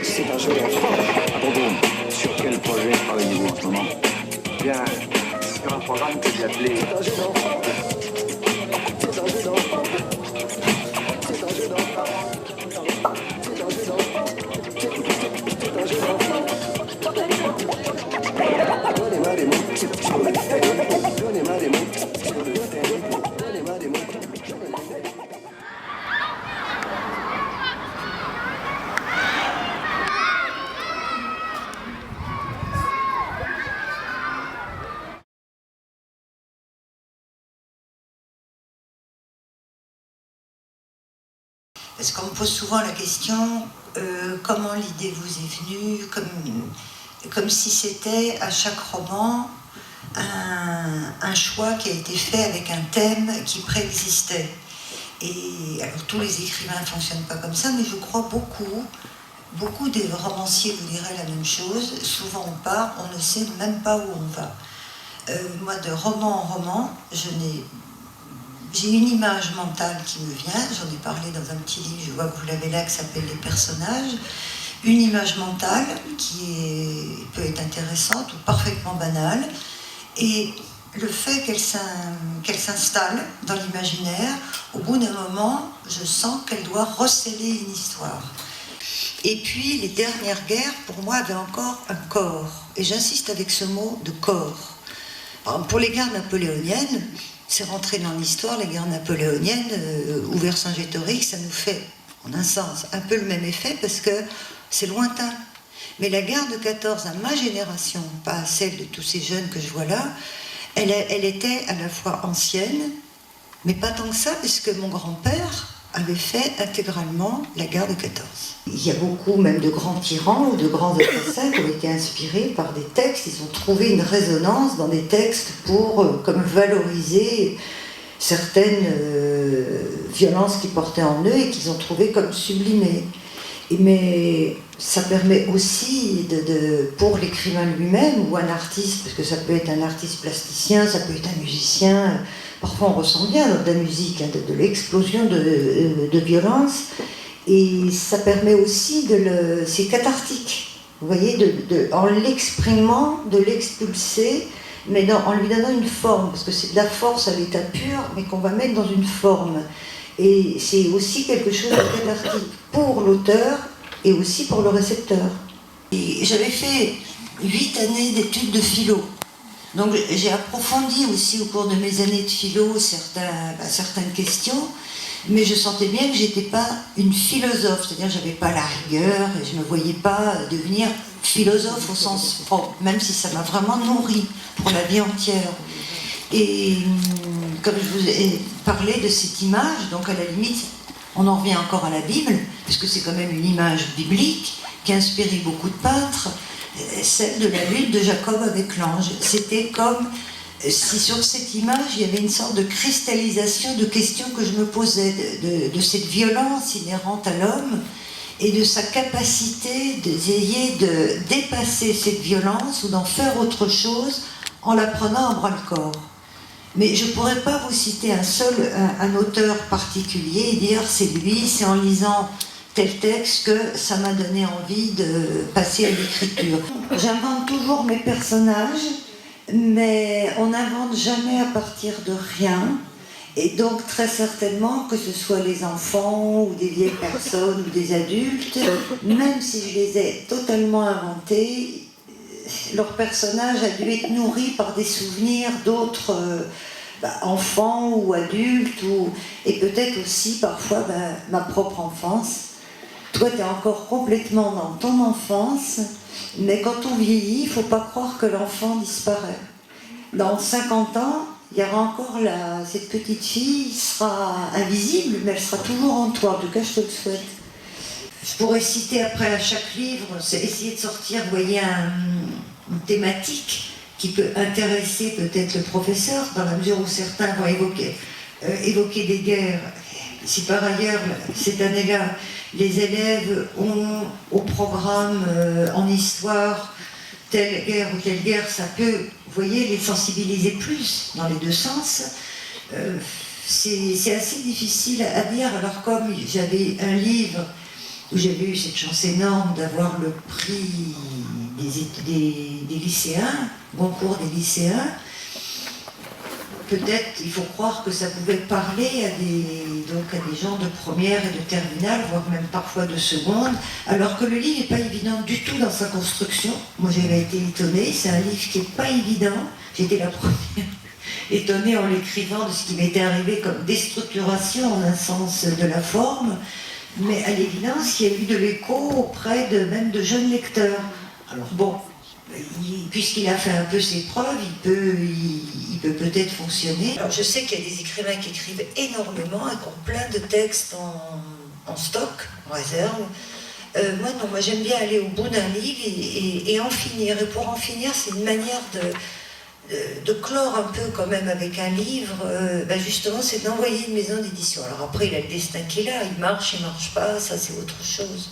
C'est un jeu d'enfant. Bonjour. Sur quel projet travaillez-vous en ce moment? Bien, sur un programme que j'ai appelé... C'est un jeu d'enfant. C'est un jeu d'enfant. C'est un jeu d'enfant. C'est un jeu d'enfant. C'est un jeu d'enfant. Donnez-moi des mots. Donnez-moi des mots. Donnez-moi des mots. Parce qu'on me pose souvent la question comment l'idée vous est venue, comme si c'était à chaque roman un choix qui a été fait avec un thème qui préexistait. Et alors tous les écrivains ne fonctionnent pas comme ça, mais je crois beaucoup des romanciers vous diraient la même chose. Souvent on part, on ne sait même pas où on va. Moi, de roman en roman, j'ai une image mentale qui me vient, j'en ai parlé dans un petit livre, je vois que vous l'avez là, qui s'appelle Les personnages. Une image mentale qui peut être intéressante ou parfaitement banale. Et le fait qu'elle s'installe dans l'imaginaire, au bout d'un moment, je sens qu'elle doit recéler une histoire. Et puis, les dernières guerres, pour moi, avaient encore un corps. Et j'insiste avec ce mot de corps. Pour les guerres napoléoniennes, c'est rentré dans l'histoire, les guerres napoléoniennes, ou Vercingétorix, ça nous fait, en un sens, un peu le même effet parce que c'est lointain. Mais la guerre de 14 à ma génération, pas à celle de tous ces jeunes que je vois là, elle était à la fois ancienne, mais pas tant que ça, puisque mon grand-père avait fait intégralement la guerre de 14. Il y a beaucoup même de grands tyrans ou de grands assassins qui ont été inspirés par des textes, ils ont trouvé une résonance dans des textes pour comme valoriser certaines violences qu'ils portaient en eux et qu'ils ont trouvé comme sublimées. Mais ça permet aussi, pour l'écrivain lui-même ou un artiste, parce que ça peut être un artiste plasticien, ça peut être un musicien, parfois on ressent bien de la musique, de l'explosion de violence, et ça permet aussi c'est cathartique, vous voyez, en l'exprimant, de l'expulser, mais en lui donnant une forme, parce que c'est de la force à l'état pur, mais qu'on va mettre dans une forme. Et c'est aussi quelque chose de cathartique pour l'auteur et aussi pour le récepteur. Et j'avais fait 8 années d'études de philo. Donc j'ai approfondi aussi au cours de mes années de philo certaines questions, mais je sentais bien que j'étais pas une philosophe, c'est-à-dire que j'avais pas la rigueur et je me voyais pas devenir philosophe au sens propre, même si ça m'a vraiment nourri pour la vie entière. Et comme je vous ai parlé de cette image, donc à la limite, on en revient encore à la Bible, puisque c'est quand même une image biblique qui a inspiré beaucoup de peintres, celle de la lutte de Jacob avec l'ange. C'était comme si sur cette image, il y avait une sorte de cristallisation de questions que je me posais, de cette violence inhérente à l'homme et de sa capacité d'essayer de dépasser cette violence ou d'en faire autre chose en la prenant à bras-le-corps. Mais je ne pourrais pas vous citer un auteur particulier et dire c'est lui, c'est en lisant tel texte que ça m'a donné envie de passer à l'écriture. J'invente toujours mes personnages, mais on n'invente jamais à partir de rien. Et donc très certainement que ce soit les enfants ou des vieilles personnes ou des adultes, même si je les ai totalement inventés, leur personnage a dû être nourri par des souvenirs d'autres enfants ou adultes, et peut-être aussi parfois ma propre enfance. Toi, tu es encore complètement dans ton enfance, mais quand on vieillit, il ne faut pas croire que l'enfant disparaît. Dans 50 ans, il y aura encore cette petite fille qui sera invisible, mais elle sera toujours en toi. En tout cas, je te le souhaite. Je pourrais citer après à chaque livre, c'est essayer de sortir, vous voyez, une thématique qui peut intéresser peut-être le professeur, dans la mesure où certains vont évoquer des guerres. Si par ailleurs, cette année-là, les élèves ont au programme en histoire telle guerre, ça peut, vous voyez, les sensibiliser plus dans les deux sens. c'est assez difficile à dire. Alors comme j'avais un livre où j'avais eu cette chance énorme d'avoir le prix des lycéens, Goncourt des lycéens, peut-être il faut croire que ça pouvait parler à des gens de première et de terminale, voire même parfois de seconde, alors que le livre n'est pas évident du tout dans sa construction. Moi j'avais été étonnée, c'est un livre qui n'est pas évident, j'étais la première étonnée en l'écrivant de ce qui m'était arrivé comme déstructuration en un sens de la forme, mais à l'évidence il y a eu de l'écho auprès même de jeunes lecteurs. Alors bon, puisqu'il a fait un peu ses preuves, il peut peut-être fonctionner. Alors je sais qu'il y a des écrivains qui écrivent énormément et qui ont plein de textes en stock, en réserve. Moi non, moi j'aime bien aller au bout d'un livre et en finir. Et pour en finir, c'est une manière de clore un peu quand même avec un livre. Justement, c'est d'envoyer une maison d'édition. Alors après, il a le destin qu'il a, il marche pas, ça c'est autre chose.